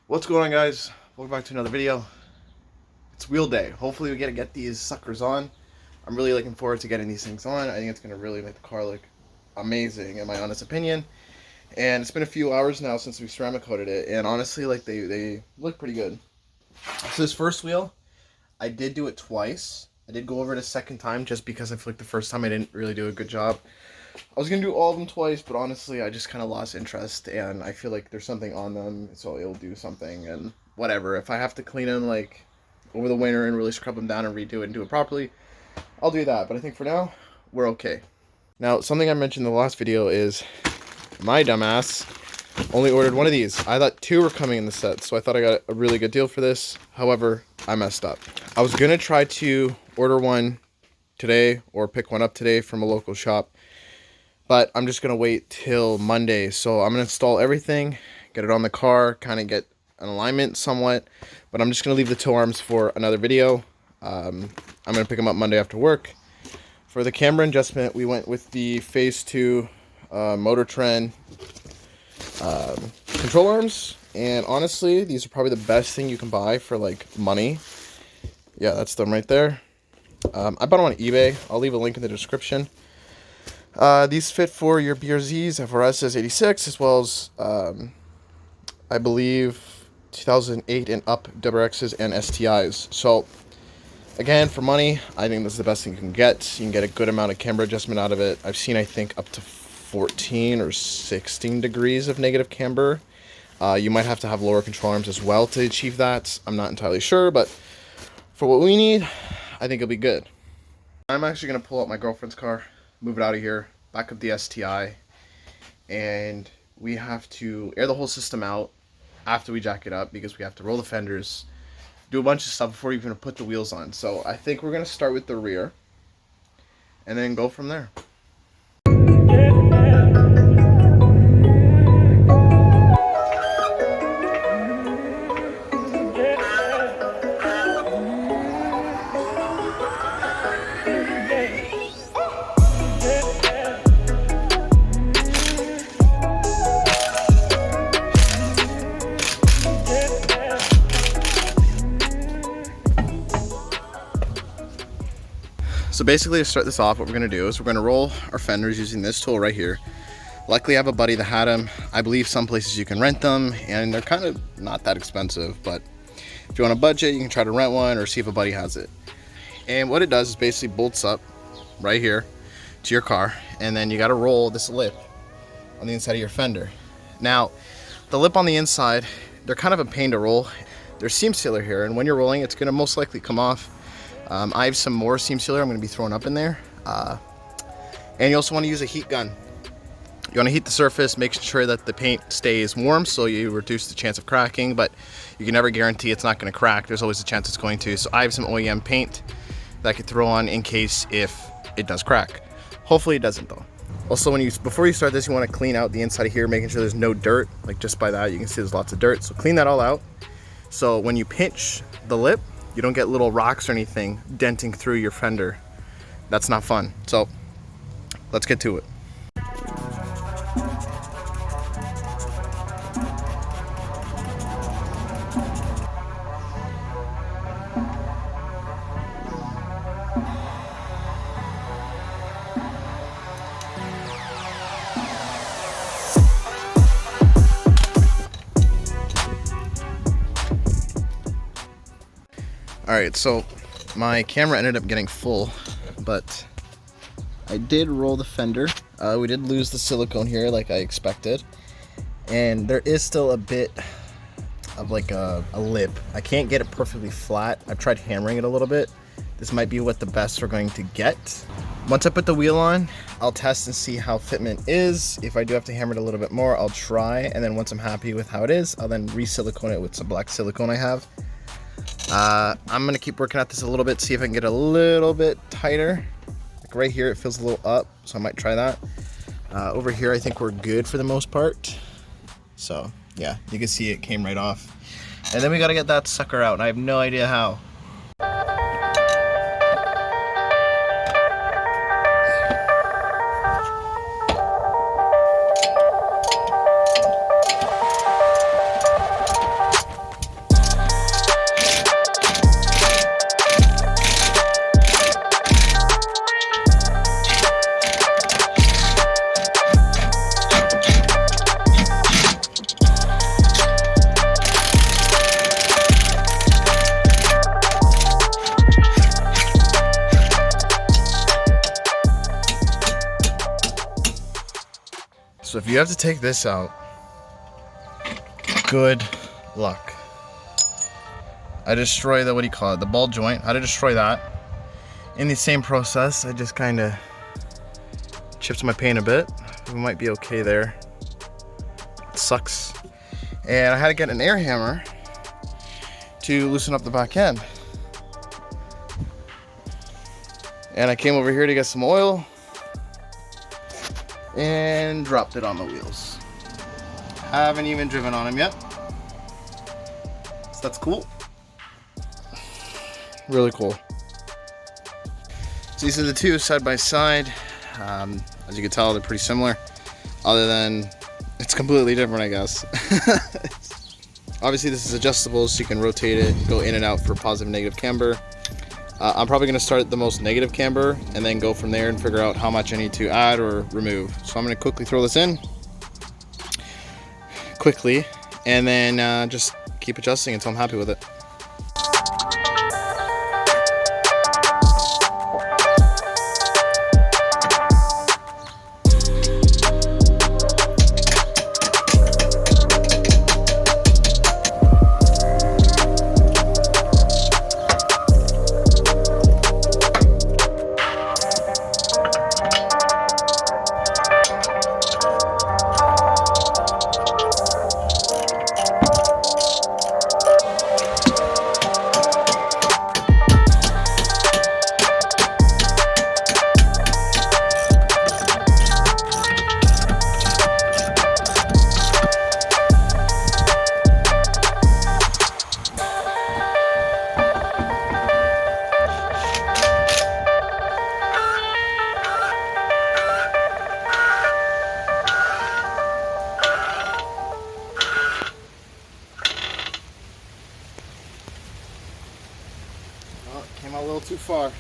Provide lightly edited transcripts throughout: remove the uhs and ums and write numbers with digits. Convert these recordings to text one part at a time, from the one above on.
What's going on, guys? Welcome back to another video. It's wheel day. Hopefully we get these suckers on. I'm really looking forward to getting these things on. I think it's going to really make the car look amazing, in my honest opinion. And it's been a few hours now since we ceramic coated it, and honestly, like, they look pretty good. So this first wheel, I did do it twice. I did go over it a second time just because I feel like the first time I didn't really do a good job. I was going to do all of them twice, but honestly, I just kind of lost interest, and I feel like there's something on them, so it'll do something, and whatever. If I have to clean them, like, over the winter and really scrub them down and redo it and do it properly, I'll do that. But I think for now, we're okay. Now, something I mentioned in the last video is my dumbass only ordered one of these. I thought two were coming in the set, so I thought I got a really good deal for this. However, I messed up. I was going to try to order one today or pick one up today from a local shop, but I'm just going to wait till Monday. So I'm going to install everything, get it on the car, kind of get an alignment somewhat. But I'm just going to leave the tow arms for another video. I'm going to pick them up Monday after work. For the camera adjustment, we went with the Phase 2 Motor Trend control arms. And honestly, these are probably the best thing you can buy for, like, money. Yeah, that's them right there. I bought them on eBay. I'll leave a link in the description. These fit for your BRZs, FRSs 86, as well as, I believe, 2008 and up WRXs and STIs. So, again, for money, I think this is the best thing you can get. You can get a good amount of camber adjustment out of it. I've seen, I think, up to 14 or 16 degrees of negative camber. You might have to have lower control arms as well to achieve that. I'm not entirely sure, but for what we need, I think it'll be good. I'm actually going to pull out my girlfriend's car, move it out of here, back up the STI, and we have to air the whole system out after we jack it up because we have to roll the fenders, do a bunch of stuff before we even put the wheels on. So I think we're going to start with the rear and then go from there. So basically, to start this off, what we're going to do is we're going to roll our fenders using this tool right here. Luckily, I have a buddy that had them. I believe some places you can rent them, and they're kind of not that expensive, but if you want a budget, you can try to rent one or see if a buddy has it. And what it does is basically bolts up right here to your car, and then you got to roll this lip on the inside of your fender. Now, the lip on the inside, they're kind of a pain to roll. There's seam sealer here, and when you're rolling, it's going to most likely come off. I have some more seam sealer I'm going to be throwing up in there. And you also want to use a heat gun. You want to heat the surface, make sure that the paint stays warm so you reduce the chance of cracking, but you can never guarantee it's not going to crack. There's always a chance it's going to. So I have some OEM paint that I could throw on in case if it does crack. Hopefully it doesn't though. Also, before you start this, you want to clean out the inside of here, making sure there's no dirt. Like just by that, you can see there's lots of dirt. So clean that all out. So when you pinch the lip, you don't get little rocks or anything denting through your fender. That's not fun. So let's get to it. Alright, so my camera ended up getting full, but I did roll the fender. We did lose the silicone here like I expected, and there is still a bit of like a lip. I can't get it perfectly flat. I've tried hammering it a little bit. This might be what the best we're going to get. Once I put the wheel on, I'll test and see how fitment is. If I do have to hammer it a little bit more, I'll try, and then once I'm happy with how it is, I'll then re-silicone it with some black silicone I have. I'm gonna keep working at this a little bit, see if I can get a little bit tighter. Like right here, it feels a little up, so I might try that. Over here, I think we're good for the most part. So yeah, you can see it came right off. And then we gotta get that sucker out, and I have no idea how. So if you have to take this out, good luck. I destroy the, what do you call it, the ball joint. How to destroy that. In the same process, I just kind of chipped my paint a bit. We might be okay there. It sucks. And I had to get an air hammer to loosen up the back end. And I came over here to get some oil and dropped it on the wheels. Haven't even driven on them yet. So that's cool. Really cool. So these are the two side by side. As you can tell, they're pretty similar. Other than it's completely different, I guess. Obviously, this is adjustable, so you can rotate it, go in and out for positive, negative camber. I'm probably going to start at the most negative camber and then go from there and figure out how much I need to add or remove. So I'm going to quickly throw this in quickly and then just keep adjusting until I'm happy with it. Came out a little too far.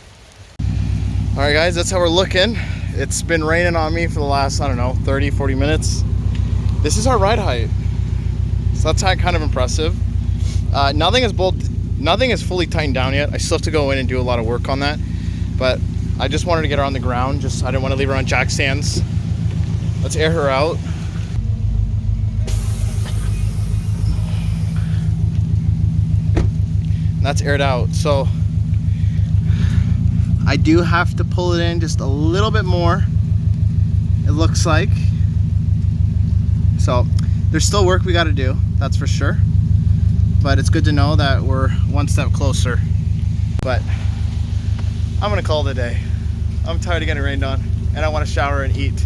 All right, guys, that's how we're looking. It's been raining on me for the last, I don't know, 30, 40 minutes. This is our ride height. So that's kind of impressive. Nothing is fully tightened down yet. I still have to go in and do a lot of work on that. But I just wanted to get her on the ground. I didn't want to leave her on jack stands. Let's air her out. And that's aired out. So I do have to pull it in just a little bit more, it looks like. So there's still work we got to do, that's for sure. But it's good to know that we're one step closer. But I'm gonna call it a day. I'm tired of getting rained on and I want to shower and eat.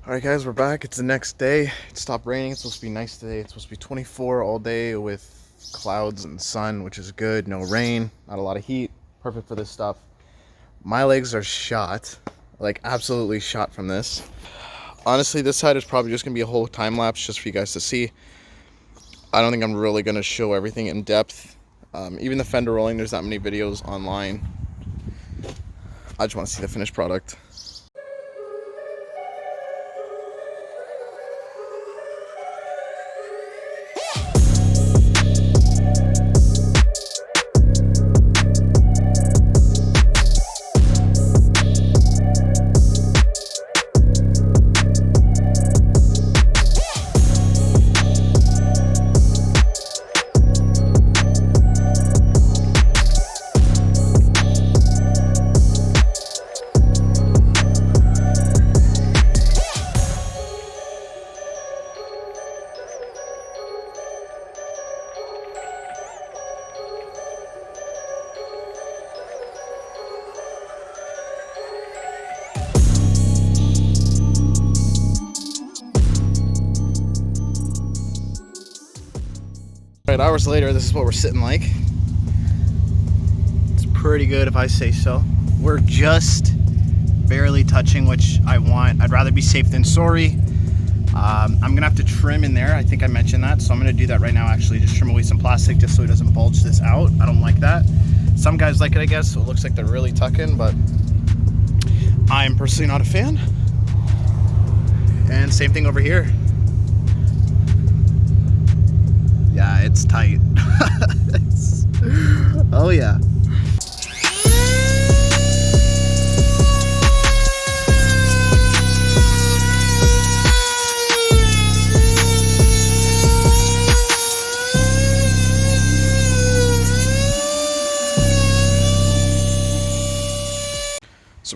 All right, guys, we're back. It's the next day. It stopped raining. It's supposed to be nice today. It's supposed to be 24 all day with clouds and sun, which is good. No rain, not a lot of heat. Perfect for this stuff. My legs are shot, like absolutely shot from this. Honestly, this side is probably just gonna be a whole time lapse just for you guys to see. I don't think I'm really gonna show everything in depth. Even the fender rolling, there's that many videos online. I just want to see the finished product. Right, hours later, this is what we're sitting like. It's pretty good if I say so. We're just barely touching, which I want. I'd rather be safe than sorry. I'm gonna have to trim in there. I think I mentioned that, so I'm gonna do that right now actually. Just trim away some plastic just so it doesn't bulge this out. I don't like that. Some guys like it, I guess, so it looks like they're really tucking, but I'm personally not a fan. And same thing over here. Yeah, it's tight. Oh yeah.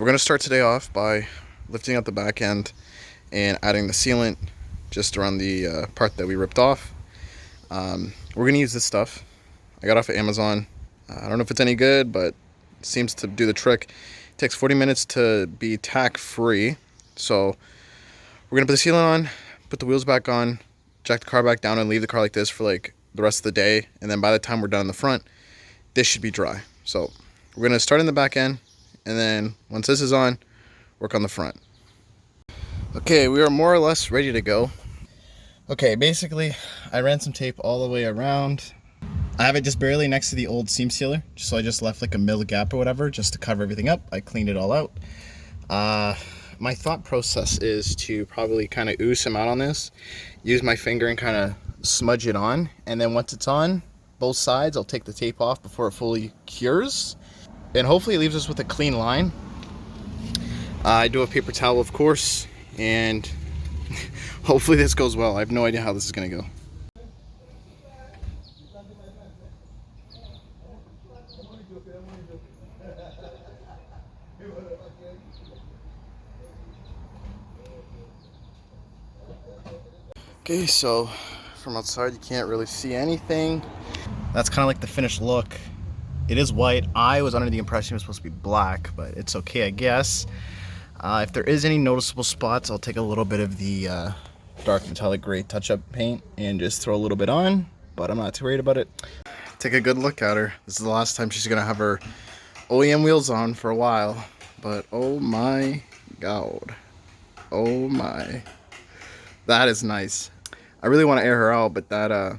So we're going to start today off by lifting out the back end and adding the sealant just around the part that we ripped off. We're going to use this stuff I got off of Amazon. I don't know if it's any good, but it seems to do the trick. It takes 40 minutes to be tack free. So we're going to put the sealant on, put the wheels back on, jack the car back down, and leave the car like this for like the rest of the day. And then by the time we're done in the front, this should be dry. So we're going to start in the back end, and then once this is on, work on the front. Okay, we are more or less ready to go. Okay, basically I ran some tape all the way around. I have it just barely next to the old seam sealer, so I just left like a mil gap or whatever just to cover everything up. I cleaned it all out. My thought process is to probably kind of ooze some out on this, use my finger and kind of smudge it on, and then once it's on both sides, I'll take the tape off before it fully cures, and hopefully it leaves us with a clean line. I do a paper towel, of course, and hopefully this goes well. I have no idea how this is going to go. Okay, so from outside you can't really see anything. That's kind of like the finished look. It is white. I was under the impression it was supposed to be black, but it's okay, I guess. If there is any noticeable spots, I'll take a little bit of the dark metallic gray touch-up paint and just throw a little bit on, but I'm not too worried about it. Take a good look at her. This is the last time she's gonna have her OEM wheels on for a while, but oh my god. Oh my. That is nice. I really want to air her out, but that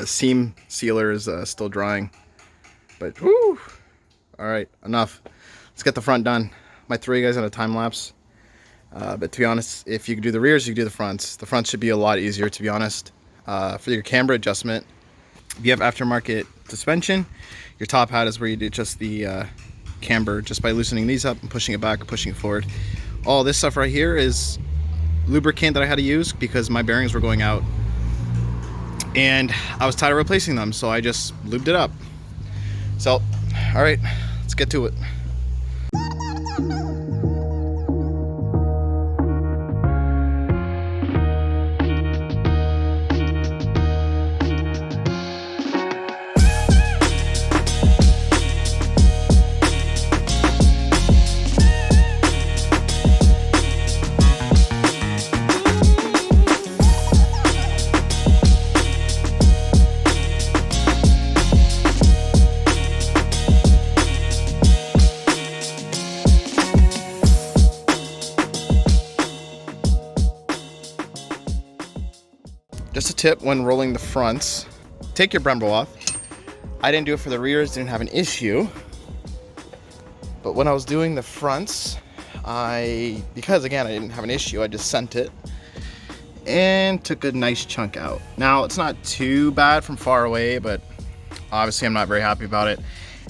seam sealer is still drying. But whoo! All right, enough. Let's get the front done. Might throw you guys on a time lapse, but to be honest, if you can do the rears, you can do the fronts. The front should be a lot easier, to be honest. For your camber adjustment, if you have aftermarket suspension, your top hat is where you do just the camber, just by loosening these up and pushing it back or pushing it forward. All this stuff right here is lubricant that I had to use because my bearings were going out and I was tired of replacing them, so I just lubed it up. So, all right, let's get to it. Just a tip when rolling the fronts, take your Brembo off. I didn't do it for the rears, didn't have an issue. But when I was doing the fronts, because again, I didn't have an issue, I just sent it and took a nice chunk out. Now, it's not too bad from far away, but obviously I'm not very happy about it.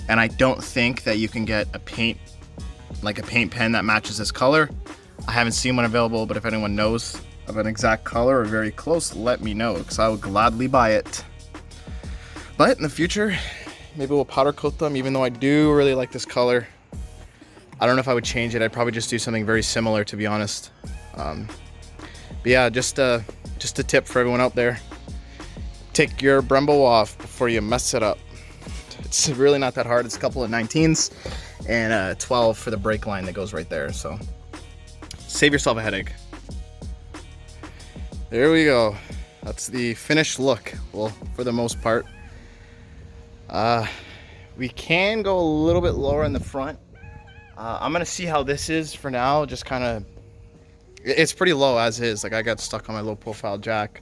And I don't think that you can get a paint pen that matches this color. I haven't seen one available, but if anyone knows of an exact color or very close, let me know, because I would gladly buy it. But in the future, maybe we'll powder coat them, even though I do really like this color. I don't know if I would change it. I'd probably just do something very similar, to be honest. But yeah, just a tip for everyone out there. Take your Brembo off before you mess it up. It's really not that hard. It's a couple of 19s and a 12 for the brake line that goes right there. So save yourself a headache. There we go. That's the finished look. Well, for the most part. We can go a little bit lower in the front. I'm gonna see how this is for now. Just kind of, it's pretty low as is. Like, I got stuck on my low profile jack.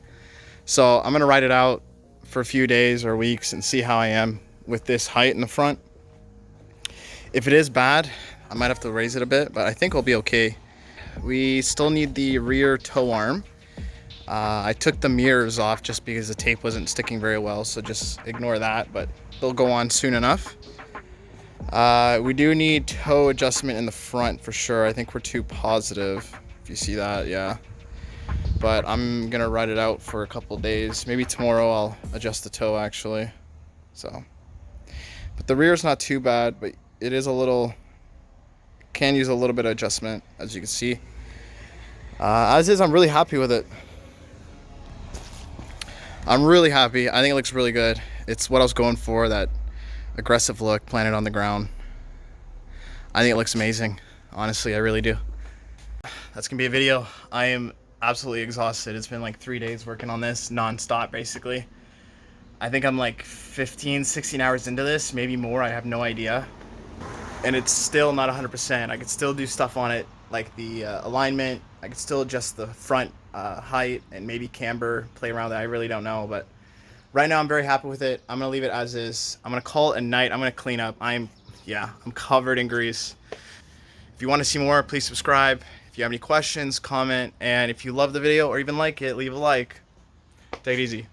So I'm gonna ride it out for a few days or weeks and see how I am with this height in the front. If it is bad, I might have to raise it a bit, but I think we'll be okay. We still need the rear tow arm. I took the mirrors off just because the tape wasn't sticking very well, so just ignore that, but they'll go on soon enough. We do need toe adjustment in the front for sure. I think we're too positive, if you see that, yeah. But I'm gonna ride it out for a couple days. Maybe tomorrow I'll adjust the toe, actually. So, but the rear's not too bad, but it is a little can use a little bit of adjustment, as you can see. As is, I'm really happy with it. I'm really happy. I think it looks really good. It's what I was going for, that aggressive look, planted on the ground. I think it looks amazing. Honestly, I really do. That's gonna be a video. I am absolutely exhausted. It's been like 3 days working on this non-stop, basically. I think I'm like 15, 16 hours into this, maybe more, I have no idea. And it's still not 100%. I could still do stuff on it, like the alignment. I could still adjust the front height and maybe camber, play around with it. I really don't know, but right now I'm very happy with it. I'm gonna leave it as is. I'm gonna call it a night. I'm gonna clean up. I'm covered in grease. If you want to see more, please subscribe. If you have any questions, comment, and if you love the video or even like it, leave a like. Take it easy.